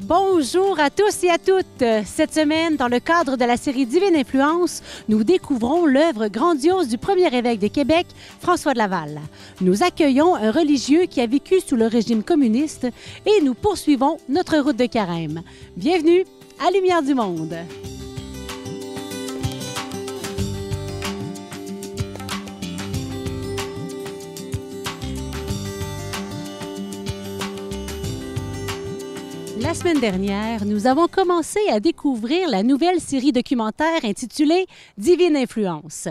Bonjour à tous et à toutes! Cette semaine, dans le cadre de la série Divine Influence, nous découvrons l'œuvre grandiose du premier évêque de Québec, François de Laval. Nous accueillons un religieux qui a vécu sous le régime communiste et nous poursuivons notre route de carême. Bienvenue à Lumière du Monde! La semaine dernière, nous avons commencé à découvrir la nouvelle série documentaire intitulée Divine Influence.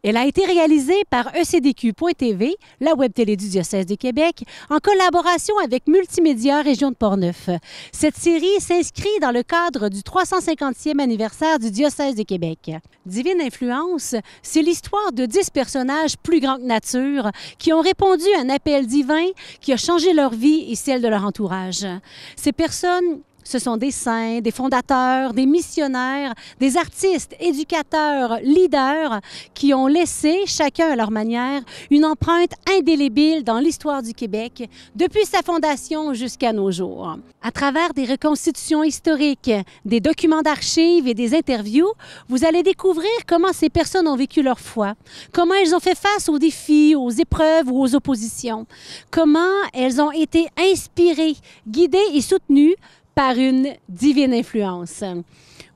Elle a été réalisée par ECDQ.tv, la web télé du diocèse de Québec, en collaboration avec Multimédia Région de Portneuf. Cette série s'inscrit dans le cadre du 350e anniversaire du diocèse de Québec. Divine Influence, c'est l'histoire de 10 personnages plus grands que nature qui ont répondu à un appel divin qui a changé leur vie et celle de leur entourage. Ces personnes, ce sont des saints, des fondateurs, des missionnaires, des artistes, éducateurs, leaders qui ont laissé, chacun à leur manière, une empreinte indélébile dans l'histoire du Québec depuis sa fondation jusqu'à nos jours. À travers des reconstitutions historiques, des documents d'archives et des interviews, vous allez découvrir comment ces personnes ont vécu leur foi, comment elles ont fait face aux défis, aux épreuves ou aux oppositions, comment elles ont été inspirées, guidées et soutenues par une divine influence.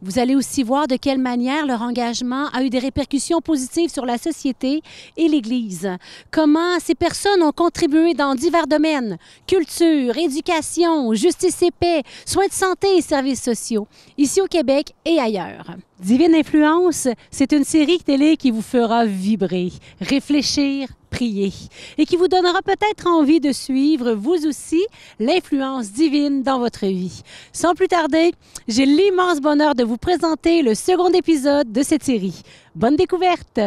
Vous allez aussi voir de quelle manière leur engagement a eu des répercussions positives sur la société et l'Église. Comment ces personnes ont contribué dans divers domaines, culture, éducation, justice et paix, soins de santé et services sociaux, ici au Québec et ailleurs. Divine Influence, c'est une série télé qui vous fera vibrer, réfléchir, prier et qui vous donnera peut-être envie de suivre, vous aussi, l'influence divine dans votre vie. Sans plus tarder, j'ai l'immense bonheur de vous présenter le second épisode de cette série. Bonne découverte!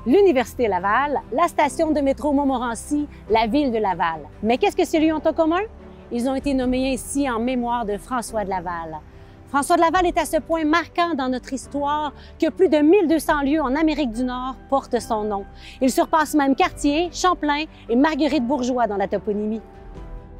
L'Université Laval, la station de métro Montmorency, la ville de Laval. Mais qu'est-ce que ces lieux ont en commun? Ils ont été nommés ainsi en mémoire de François de Laval. François de Laval est à ce point marquant dans notre histoire que plus de 1200 lieux en Amérique du Nord portent son nom. Il surpasse même Cartier, Champlain et Marguerite Bourgeoys dans la toponymie.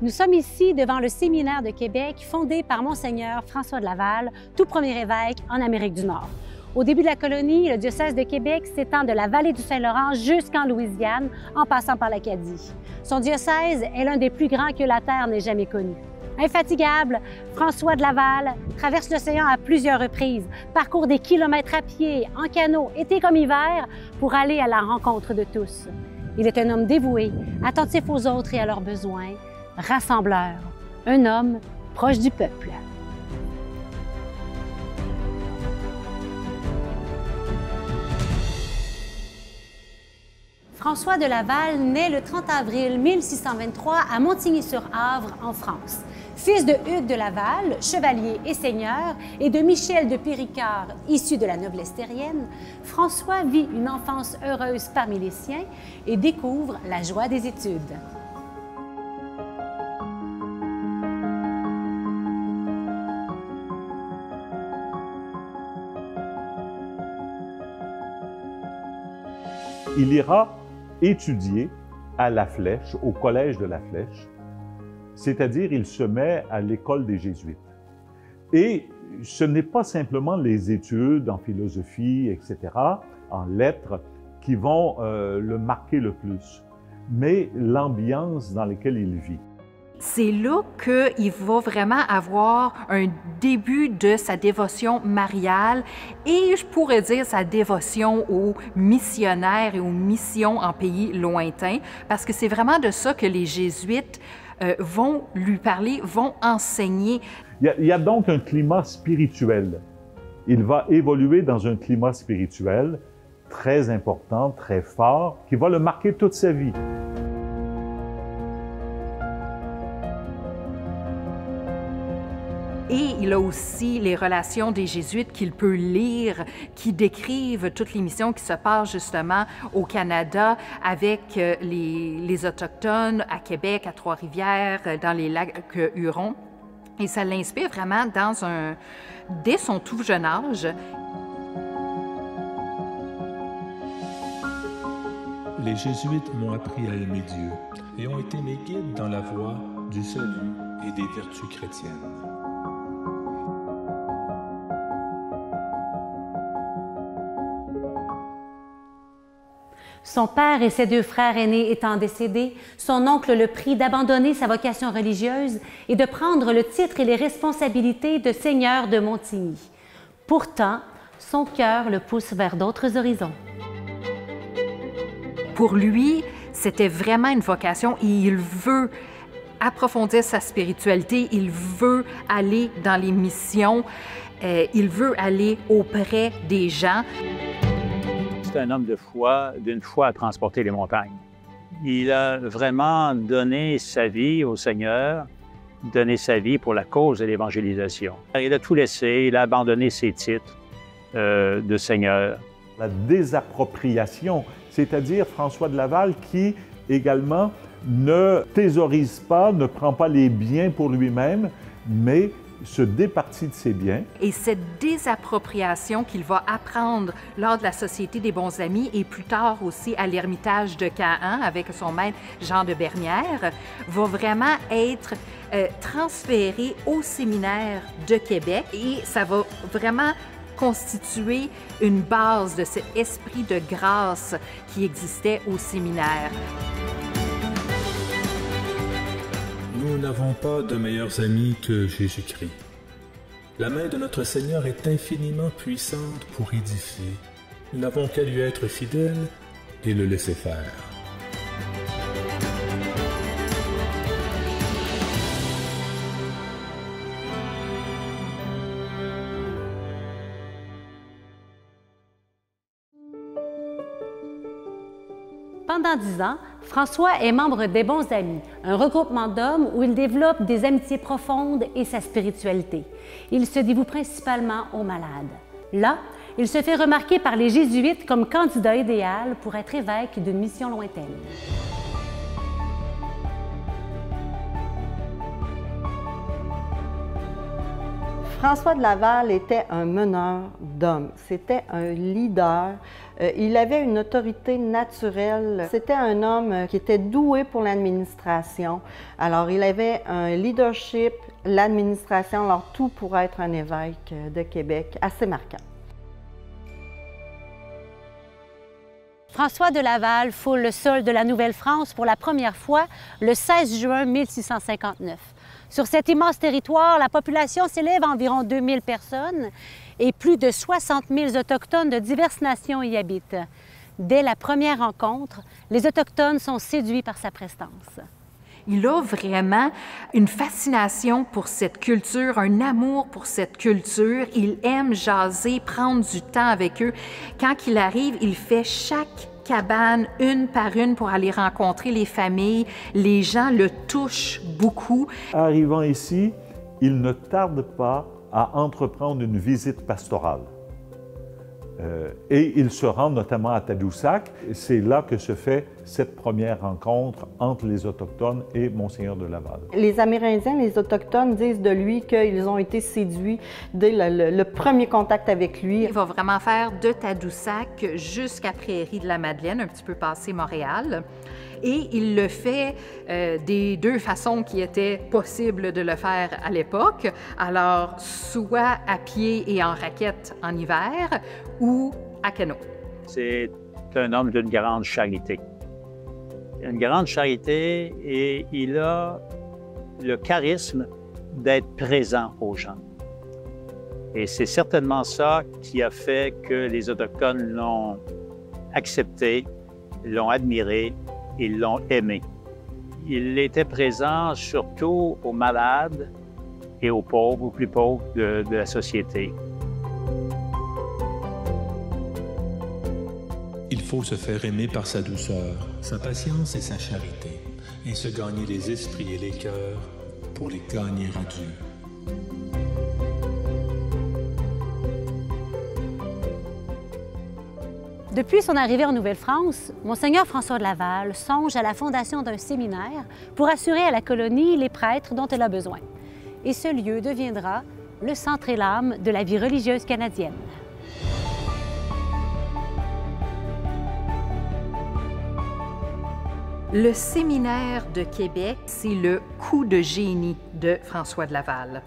Nous sommes ici devant le séminaire de Québec fondé par Monseigneur François de Laval, tout premier évêque en Amérique du Nord. Au début de la colonie, le diocèse de Québec s'étend de la vallée du Saint-Laurent jusqu'en Louisiane, en passant par l'Acadie. Son diocèse est l'un des plus grands que la Terre n'ait jamais connu. Infatigable, François de Laval traverse l'océan à plusieurs reprises, parcourt des kilomètres à pied, en canot, été comme hiver, pour aller à la rencontre de tous. Il est un homme dévoué, attentif aux autres et à leurs besoins, rassembleur, un homme proche du peuple. François de Laval naît le 30 avril 1623 à Montigny-sur-Avre, en France. Fils de Hugues de Laval, chevalier et seigneur, et de Michel de Péricard, issu de la noblesse terrienne, François vit une enfance heureuse parmi les siens et découvre la joie des études. Il ira étudier à La Flèche, au collège de La Flèche, c'est-à-dire il se met à l'école des Jésuites. Et ce n'est pas simplement les études en philosophie, etc., en lettres, qui vont le marquer le plus, mais l'ambiance dans laquelle il vit. C'est là qu'il va vraiment avoir un début de sa dévotion mariale et je pourrais dire sa dévotion aux missionnaires et aux missions en pays lointains, parce que c'est vraiment de ça que les jésuites vont lui parler, vont enseigner. Il y a donc un climat spirituel. Il va évoluer dans un climat spirituel très important, très fort, qui va le marquer toute sa vie. Et il a aussi les relations des Jésuites qu'il peut lire, qui décrivent toutes les missions qui se passent justement au Canada avec les Autochtones à Québec, à Trois-Rivières, dans les lacs Hurons. Et ça l'inspire vraiment dès son tout jeune âge. Les Jésuites m'ont appris à aimer Dieu et ont été mes guides dans la voie du salut et des vertus chrétiennes. Son père et ses 2 frères aînés étant décédés, son oncle le prie d'abandonner sa vocation religieuse et de prendre le titre et les responsabilités de seigneur de Montigny. Pourtant, son cœur le pousse vers d'autres horizons. Pour lui, c'était vraiment une vocation et il veut approfondir sa spiritualité, il veut aller dans les missions, il veut aller auprès des gens. C'est un homme de foi, d'une foi à transporter les montagnes. Il a vraiment donné sa vie au Seigneur, donné sa vie pour la cause de l'évangélisation. Il a tout laissé, il a abandonné ses titres de Seigneur. La désappropriation, c'est-à-dire François de Laval qui également ne thésaurise pas, ne prend pas les biens pour lui-même, mais se départit de ses biens. Et cette désappropriation qu'il va apprendre lors de la Société des bons amis et plus tard aussi à l'Ermitage de Caen avec son maître Jean de Bernière, va vraiment être transférée au séminaire de Québec et ça va vraiment constituer une base de cet esprit de grâce qui existait au séminaire. Nous n'avons pas de meilleurs amis que Jésus-Christ. La main de notre Seigneur est infiniment puissante pour édifier. Nous n'avons qu'à lui être fidèles et le laisser faire. Pendant 10 ans, François est membre des Bons Amis, un regroupement d'hommes où il développe des amitiés profondes et sa spiritualité. Il se dévoue principalement aux malades. Là, il se fait remarquer par les Jésuites comme candidat idéal pour être évêque d'une mission lointaine. François de Laval était un meneur d'hommes, c'était un leader, il avait une autorité naturelle, c'était un homme qui était doué pour l'administration. Alors il avait un leadership, l'administration, alors tout pour être un évêque de Québec assez marquant. François de Laval foule le sol de la Nouvelle-France pour la première fois le 16 juin 1659. Sur cet immense territoire, la population s'élève à environ 2000 personnes et plus de 60 000 Autochtones de diverses nations y habitent. Dès la première rencontre, les Autochtones sont séduits par sa prestance. Il a vraiment une fascination pour cette culture, un amour pour cette culture. Il aime jaser, prendre du temps avec eux. Quand il arrive, il fait chaque cabane, une par une, pour aller rencontrer les familles. Les gens le touchent beaucoup. Arrivant ici, il ne tarde pas à entreprendre une visite pastorale. Et il se rend notamment à Tadoussac. C'est là que se fait cette première rencontre entre les Autochtones et Monseigneur de Laval. Les Amérindiens, les Autochtones disent de lui qu'ils ont été séduits dès le premier contact avec lui. Il va vraiment faire de Tadoussac jusqu'à Prairie-de-la-Madeleine, un petit peu passé Montréal. Et il le fait des 2 façons qui étaient possibles de le faire à l'époque. Alors, soit à pied et en raquette en hiver, ou à canot. C'est un homme d'une grande charité. Une grande charité et il a le charisme d'être présent aux gens. Et c'est certainement ça qui a fait que les Autochtones l'ont accepté, l'ont admiré, ils l'ont aimé. Il était présent surtout aux malades et aux pauvres, aux plus pauvres de la société. Il faut se faire aimer par sa douceur, sa patience et sa charité, et se gagner les esprits et les cœurs pour les gagner à Dieu. Depuis son arrivée en Nouvelle-France, Monseigneur François de Laval songe à la fondation d'un séminaire pour assurer à la colonie les prêtres dont elle a besoin. Et ce lieu deviendra le centre et l'âme de la vie religieuse canadienne. Le séminaire de Québec, c'est le coup de génie de François de Laval.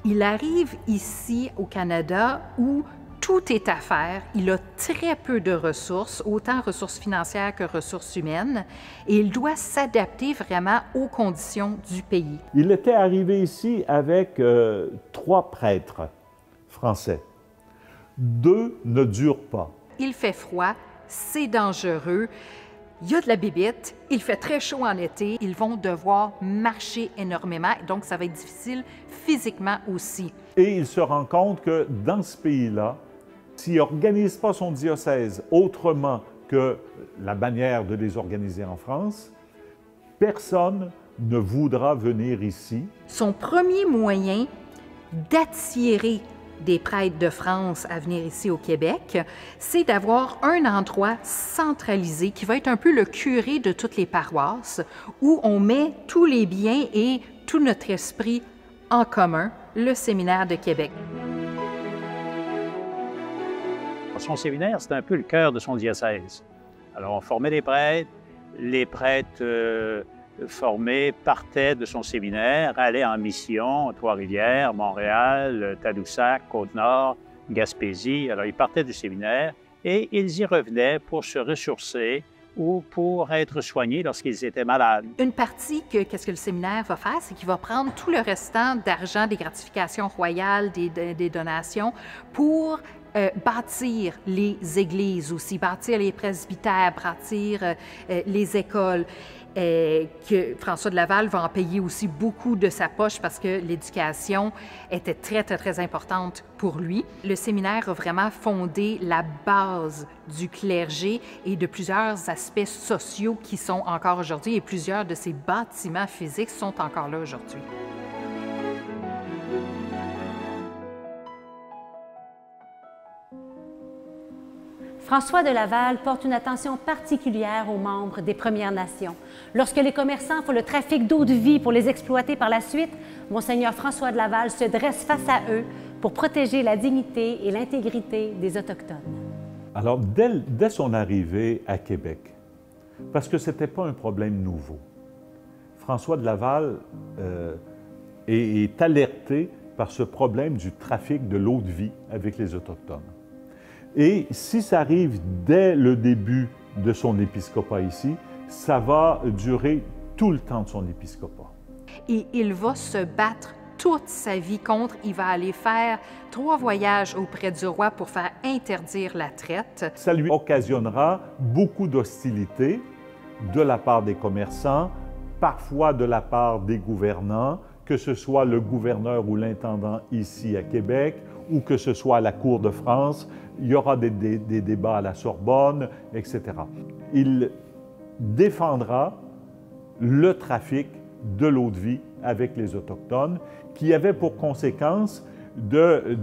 Il arrive ici au Canada où tout est à faire. Il a très peu de ressources, autant ressources financières que ressources humaines, et il doit s'adapter vraiment aux conditions du pays. Il était arrivé ici avec 3 prêtres français. 2 ne durent pas. Il fait froid, c'est dangereux. Il y a de la bibite, il fait très chaud en été, ils vont devoir marcher énormément, donc ça va être difficile physiquement aussi. Et il se rend compte que dans ce pays-là, s'il n'organise pas son diocèse autrement que la manière de les organiser en France, personne ne voudra venir ici. Son premier moyen d'attirer des prêtres de France à venir ici au Québec, c'est d'avoir un endroit centralisé qui va être un peu le curé de toutes les paroisses, où on met tous les biens et tout notre esprit en commun, le séminaire de Québec. Son séminaire, c'était un peu le cœur de son diocèse. Alors, on formait des prêtres. Les prêtres formés partaient de son séminaire, allaient en mission à Trois-Rivières, Montréal, Tadoussac, Côte-Nord, Gaspésie. Alors, ils partaient du séminaire et ils y revenaient pour se ressourcer ou pour être soignés lorsqu'ils étaient malades. Une partie qu'est-ce que le séminaire va faire, c'est qu'il va prendre tout le restant d'argent des gratifications royales, des donations, pour bâtir les églises aussi, bâtir les presbytères, bâtir les écoles. Que François de Laval va en payer aussi beaucoup de sa poche parce que l'éducation était très, très, très importante pour lui. Le séminaire a vraiment fondé la base du clergé et de plusieurs aspects sociaux qui sont encore aujourd'hui, et plusieurs de ces bâtiments physiques sont encore là aujourd'hui. François de Laval porte une attention particulière aux membres des Premières Nations. Lorsque les commerçants font le trafic d'eau-de-vie pour les exploiter par la suite, Monseigneur François de Laval se dresse face à eux pour protéger la dignité et l'intégrité des Autochtones. Alors, dès son arrivée à Québec, parce que ce n'était pas un problème nouveau, François de Laval est alerté par ce problème du trafic de l'eau-de-vie avec les Autochtones. Et si ça arrive dès le début de son épiscopat ici, ça va durer tout le temps de son épiscopat. Et il va se battre toute sa vie contre. Il va aller faire 3 voyages auprès du roi pour faire interdire la traite. Ça lui occasionnera beaucoup d'hostilité de la part des commerçants, parfois de la part des gouvernants, que ce soit le gouverneur ou l'intendant ici à Québec, ou que ce soit à la Cour de France. Il y aura des débats à la Sorbonne, etc. Il défendra le trafic de l'eau-de-vie avec les Autochtones, qui avait pour conséquence de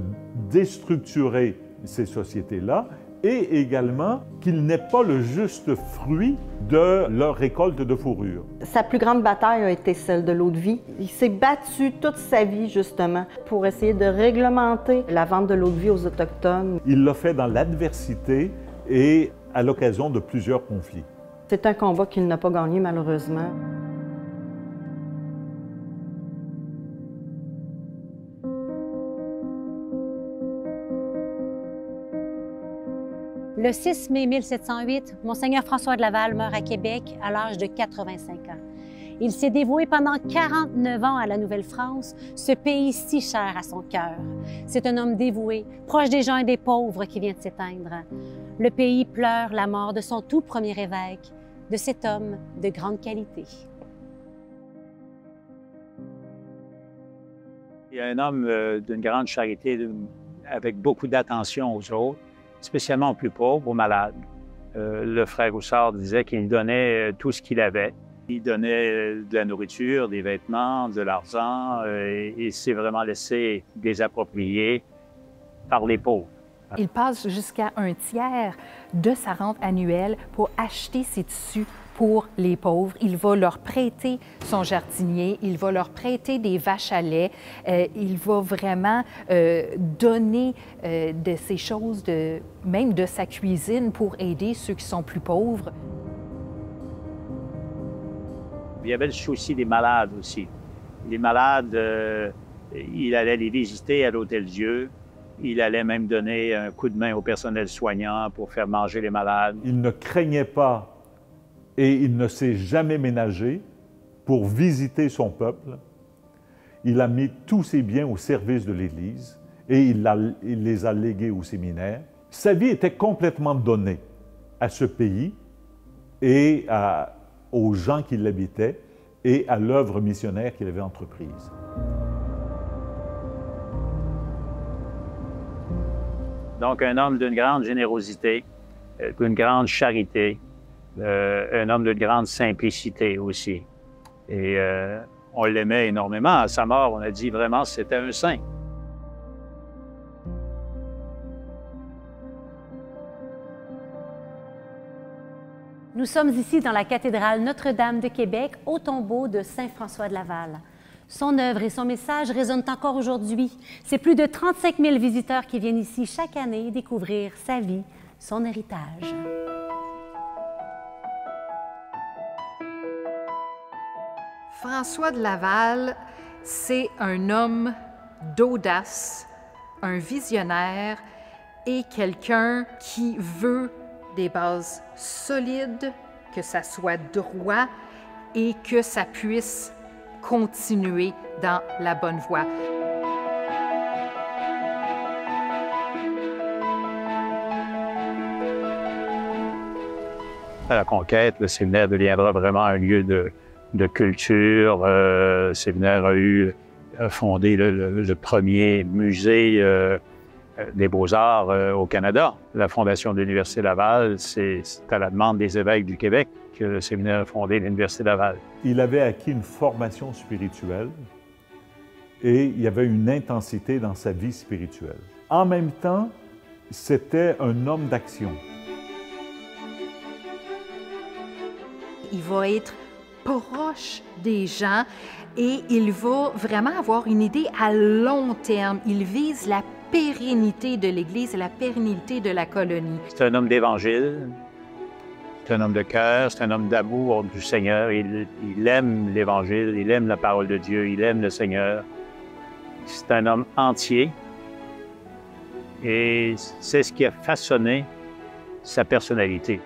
déstructurer ces sociétés-là et également qu'il n'est pas le juste fruit de leur récolte de fourrure. Sa plus grande bataille a été celle de l'eau-de-vie. Il s'est battu toute sa vie, justement, pour essayer de réglementer la vente de l'eau-de-vie aux Autochtones. Il l'a fait dans l'adversité et à l'occasion de plusieurs conflits. C'est un combat qu'il n'a pas gagné, malheureusement. Le 6 mai 1708, Monseigneur François de Laval meurt à Québec à l'âge de 85 ans. Il s'est dévoué pendant 49 ans à la Nouvelle-France, ce pays si cher à son cœur. C'est un homme dévoué, proche des gens et des pauvres qui vient de s'éteindre. Le pays pleure la mort de son tout premier évêque, de cet homme de grande qualité. Il y a un homme d'une grande charité, avec beaucoup d'attention aux autres, spécialement aux plus pauvres, aux malades. Le frère Roussard disait qu'il donnait tout ce qu'il avait. Il donnait de la nourriture, des vêtements, de l'argent, et il s'est vraiment laissé désapproprier par les pauvres. Il passe jusqu'à un tiers de sa rente annuelle pour acheter ses tissus pour les pauvres. Il va leur prêter son jardinier, il va leur prêter des vaches à lait, il va vraiment donner de ces choses, même de sa cuisine, pour aider ceux qui sont plus pauvres. Il y avait le souci des malades aussi. Les malades, il allait les visiter à l'Hôtel-Dieu. Il allait même donner un coup de main au personnel soignant pour faire manger les malades. Il ne craignait pas et il ne s'est jamais ménagé pour visiter son peuple. Il a mis tous ses biens au service de l'Église et il les a légués au séminaire. Sa vie était complètement donnée à ce pays et aux gens qui l'habitaient et à l'œuvre missionnaire qu'il avait entreprise. Donc, un homme d'une grande générosité, d'une grande charité, un homme d'une grande simplicité aussi. Et on l'aimait énormément. À sa mort, on a dit vraiment que c'était un saint. Nous sommes ici dans la cathédrale Notre-Dame de Québec, au tombeau de Saint François de Laval. Son œuvre et son message résonnent encore aujourd'hui. C'est plus de 35 000 visiteurs qui viennent ici chaque année découvrir sa vie, son héritage. François de Laval, c'est un homme d'audace, un visionnaire et quelqu'un qui veut des bases solides, que ça soit droit et que ça puisse continuer dans la bonne voie. À la conquête, le séminaire deviendra vraiment un lieu de culture. Le séminaire a fondé le premier musée des Beaux-Arts au Canada. La fondation de l'Université Laval, c'est à la demande des évêques du Québec que le séminaire a fondé l'Université Laval. Il avait acquis une formation spirituelle et il y avait une intensité dans sa vie spirituelle. En même temps, c'était un homme d'action. Il va être proche des gens et il va vraiment avoir une idée à long terme. Il vise la pérennité de l'Église et la pérennité de la colonie. C'est un homme d'Évangile, c'est un homme de cœur, c'est un homme d'amour du Seigneur. Il aime l'Évangile, il aime la parole de Dieu, il aime le Seigneur. C'est un homme entier et c'est ce qui a façonné sa personnalité.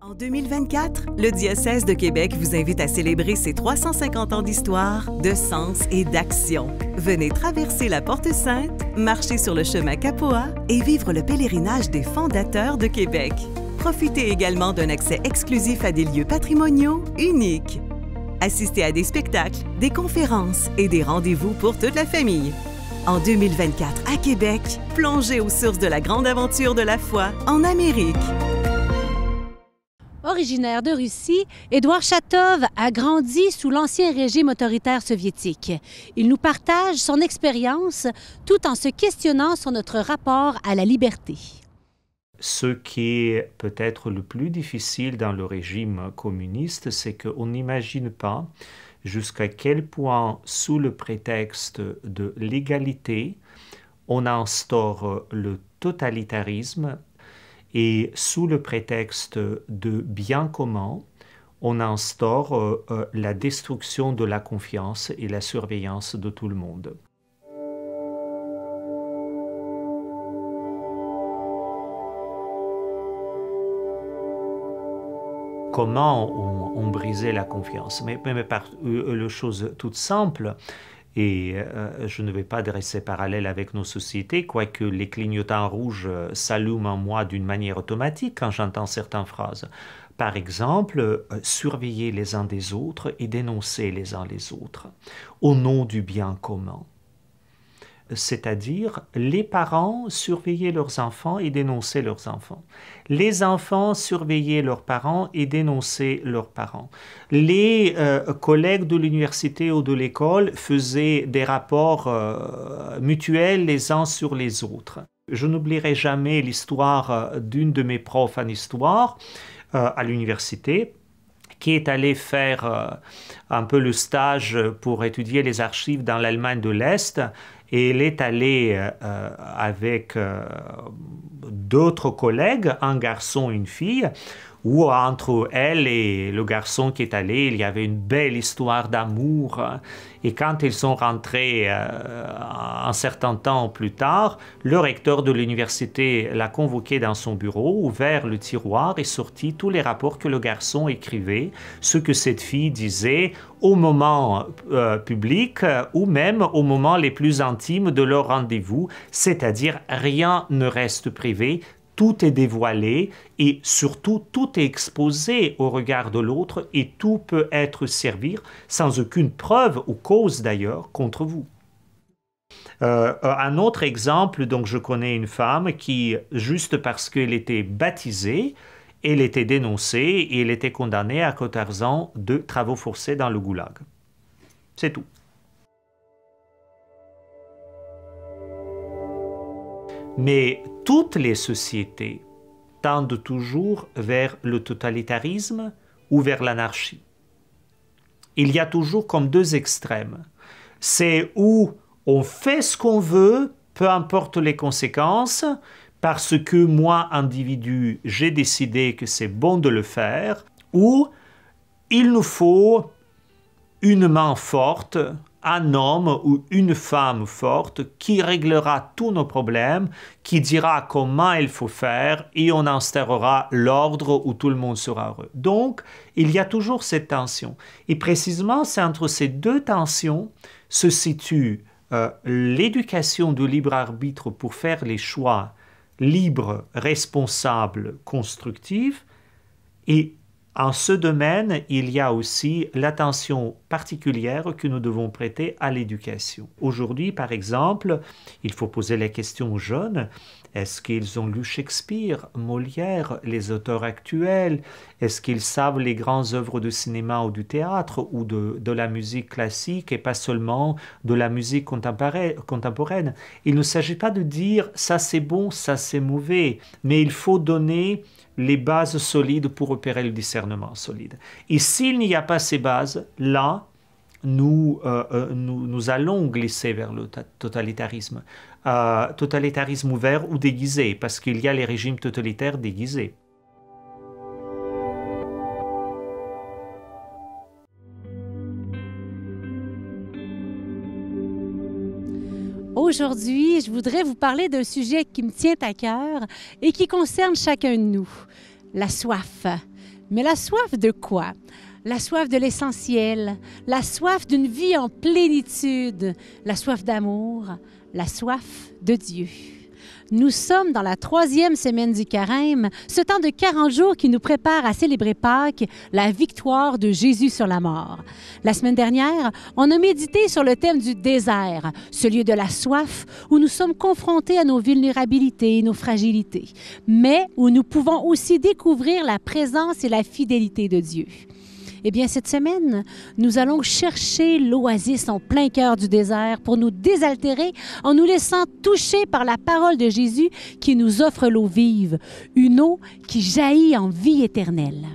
En 2024, le diocèse de Québec vous invite à célébrer ses 350 ans d'histoire, de sens et d'action. Venez traverser la Porte Sainte, marcher sur le chemin Capoa et vivre le pèlerinage des fondateurs de Québec. Profitez également d'un accès exclusif à des lieux patrimoniaux uniques. Assistez à des spectacles, des conférences et des rendez-vous pour toute la famille. En 2024, à Québec, plongez aux sources de la grande aventure de la foi en Amérique. Originaire de Russie, Édouard Chatov a grandi sous l'ancien régime autoritaire soviétique. Il nous partage son expérience tout en se questionnant sur notre rapport à la liberté. Ce qui est peut-être le plus difficile dans le régime communiste, c'est qu'on n'imagine pas jusqu'à quel point, sous le prétexte de l'égalité, on instaure le totalitarisme. Et sous le prétexte de bien commun, on instaure la destruction de la confiance et la surveillance de tout le monde. Comment on brisait la confiance? Mais par une chose toute simple. Et je ne vais pas dresser parallèle avec nos sociétés, quoique les clignotants rouges s'allument en moi d'une manière automatique quand j'entends certaines phrases. Par exemple, surveiller les uns des autres et dénoncer les uns les autres au nom du bien commun. C'est-à-dire, les parents surveillaient leurs enfants et dénonçaient leurs enfants. Les enfants surveillaient leurs parents et dénonçaient leurs parents. Les collègues de l'université ou de l'école faisaient des rapports mutuels les uns sur les autres. Je n'oublierai jamais l'histoire d'une de mes profs en histoire à l'université, qui est allée faire un peu le stage pour étudier les archives dans l'Allemagne de l'Est. Et elle est allée avec d'autres collègues, un garçon et une fille, où entre elle et le garçon qui est allé, il y avait une belle histoire d'amour. Et quand ils sont rentrés un certain temps plus tard, le recteur de l'université l'a convoqué dans son bureau, ouvert le tiroir et sorti tous les rapports que le garçon écrivait, ce que cette fille disait au moment public ou même au moment les plus intimes de leur rendez-vous, c'est-à-dire rien ne reste privé. Tout est dévoilé et surtout tout est exposé au regard de l'autre et tout peut être servi sans aucune preuve ou cause d'ailleurs contre vous. Un autre exemple, donc je connais une femme qui, juste parce qu'elle était baptisée, elle était dénoncée et elle était condamnée à 14 ans de travaux forcés dans le goulag. C'est tout. Mais toutes les sociétés tendent toujours vers le totalitarisme ou vers l'anarchie. Il y a toujours comme deux extrêmes. C'est où on fait ce qu'on veut, peu importe les conséquences, parce que moi, individu, j'ai décidé que c'est bon de le faire, ou il nous faut une main forte, un homme ou une femme forte qui réglera tous nos problèmes, qui dira comment il faut faire et on instaurera l'ordre où tout le monde sera heureux. Donc, il y a toujours cette tension. Et précisément, c'est entre ces deux tensions se situe l'éducation du libre arbitre pour faire les choix libres, responsables, constructifs et en ce domaine, il y a aussi l'attention particulière que nous devons prêter à l'éducation. Aujourd'hui, par exemple, il faut poser la question aux jeunes, est-ce qu'ils ont lu Shakespeare, Molière, les auteurs actuels? Est-ce qu'ils savent les grandes œuvres de cinéma ou du théâtre ou de la musique classique et pas seulement de la musique contemporaine? Il ne s'agit pas de dire ça c'est bon, ça c'est mauvais, mais il faut donner les bases solides pour opérer le discernement solide. Et s'il n'y a pas ces bases, là, nous allons glisser vers le totalitarisme. Totalitarisme ouvert ou déguisé, parce qu'il y a les régimes totalitaires déguisés. Aujourd'hui, je voudrais vous parler d'un sujet qui me tient à cœur et qui concerne chacun de nous, la soif. Mais la soif de quoi? La soif de l'essentiel, la soif d'une vie en plénitude, la soif d'amour, la soif de Dieu. Nous sommes dans la 3e semaine du Carême, ce temps de 40 jours qui nous prépare à célébrer Pâques, la victoire de Jésus sur la mort. La semaine dernière, on a médité sur le thème du désert, ce lieu de la soif où nous sommes confrontés à nos vulnérabilités et nos fragilités, mais où nous pouvons aussi découvrir la présence et la fidélité de Dieu. Eh bien, cette semaine, nous allons chercher l'oasis en plein cœur du désert pour nous désaltérer en nous laissant toucher par la parole de Jésus qui nous offre l'eau vive, une eau qui jaillit en vie éternelle.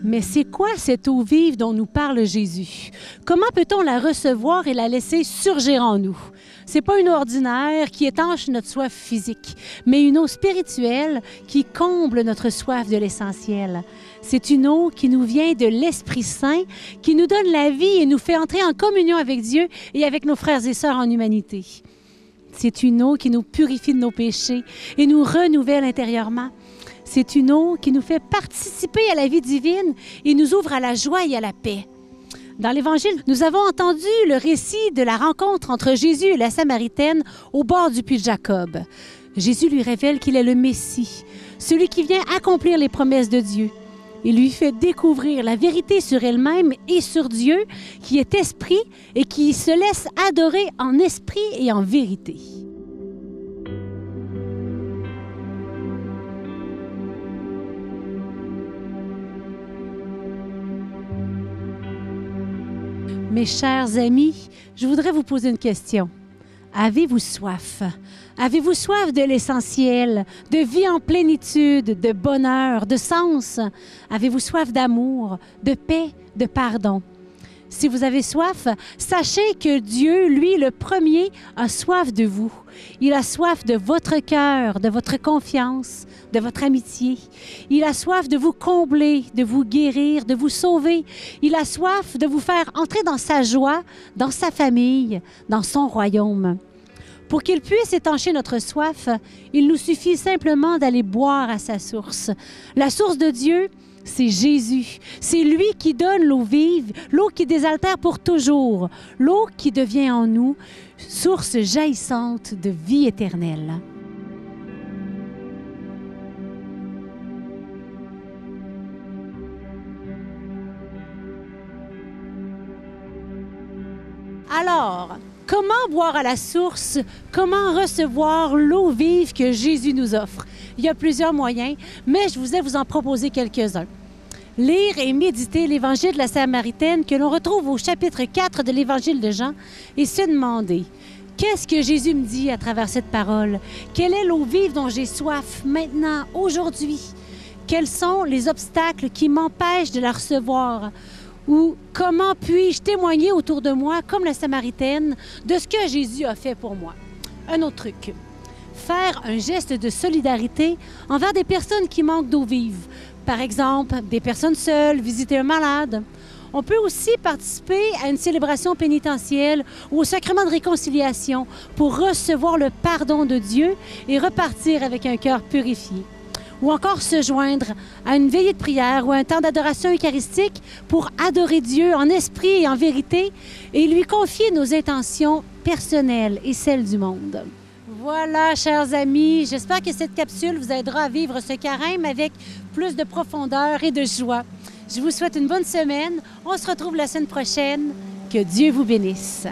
Mais c'est quoi cette eau vive dont nous parle Jésus? Comment peut-on la recevoir et la laisser surgir en nous? C'est pas une eau ordinaire qui étanche notre soif physique, mais une eau spirituelle qui comble notre soif de l'essentiel. C'est une eau qui nous vient de l'Esprit Saint, qui nous donne la vie et nous fait entrer en communion avec Dieu et avec nos frères et sœurs en humanité. C'est une eau qui nous purifie de nos péchés et nous renouvelle intérieurement. C'est une eau qui nous fait participer à la vie divine et nous ouvre à la joie et à la paix. Dans l'Évangile, nous avons entendu le récit de la rencontre entre Jésus et la Samaritaine au bord du puits de Jacob. Jésus lui révèle qu'il est le Messie, celui qui vient accomplir les promesses de Dieu. Il lui fait découvrir la vérité sur elle-même et sur Dieu, qui est esprit et qui se laisse adorer en esprit et en vérité. Mes chers amis, je voudrais vous poser une question. Avez-vous soif? Avez-vous soif de l'essentiel, de vie en plénitude, de bonheur, de sens? Avez-vous soif d'amour, de paix, de pardon? Si vous avez soif, sachez que Dieu, lui, le premier, a soif de vous. Il a soif de votre cœur, de votre confiance, de votre amitié. Il a soif de vous combler, de vous guérir, de vous sauver. Il a soif de vous faire entrer dans sa joie, dans sa famille, dans son royaume. Pour qu'il puisse étancher notre soif, il nous suffit simplement d'aller boire à sa source. La source de Dieu, c'est Jésus. C'est lui qui donne l'eau vive, l'eau qui désaltère pour toujours, l'eau qui devient en nous source jaillissante de vie éternelle. Alors, comment boire à la source? Comment recevoir l'eau vive que Jésus nous offre? Il y a plusieurs moyens, mais je voulais vous en proposer quelques-uns. Lire et méditer l'Évangile de la Samaritaine que l'on retrouve au chapitre 4 de l'Évangile de Jean et se demander « Qu'est-ce que Jésus me dit à travers cette parole? Quelle est l'eau vive dont j'ai soif maintenant, aujourd'hui? Quels sont les obstacles qui m'empêchent de la recevoir? » Ou comment puis-je témoigner autour de moi, comme la Samaritaine, de ce que Jésus a fait pour moi? Un autre truc, faire un geste de solidarité envers des personnes qui manquent d'eau vive. Par exemple, des personnes seules, visiter un malade. On peut aussi participer à une célébration pénitentielle ou au sacrement de réconciliation pour recevoir le pardon de Dieu et repartir avec un cœur purifié. Ou encore se joindre à une veillée de prière ou à un temps d'adoration eucharistique pour adorer Dieu en esprit et en vérité et lui confier nos intentions personnelles et celles du monde. Voilà, chers amis, j'espère que cette capsule vous aidera à vivre ce carême avec plus de profondeur et de joie. Je vous souhaite une bonne semaine. On se retrouve la semaine prochaine. Que Dieu vous bénisse.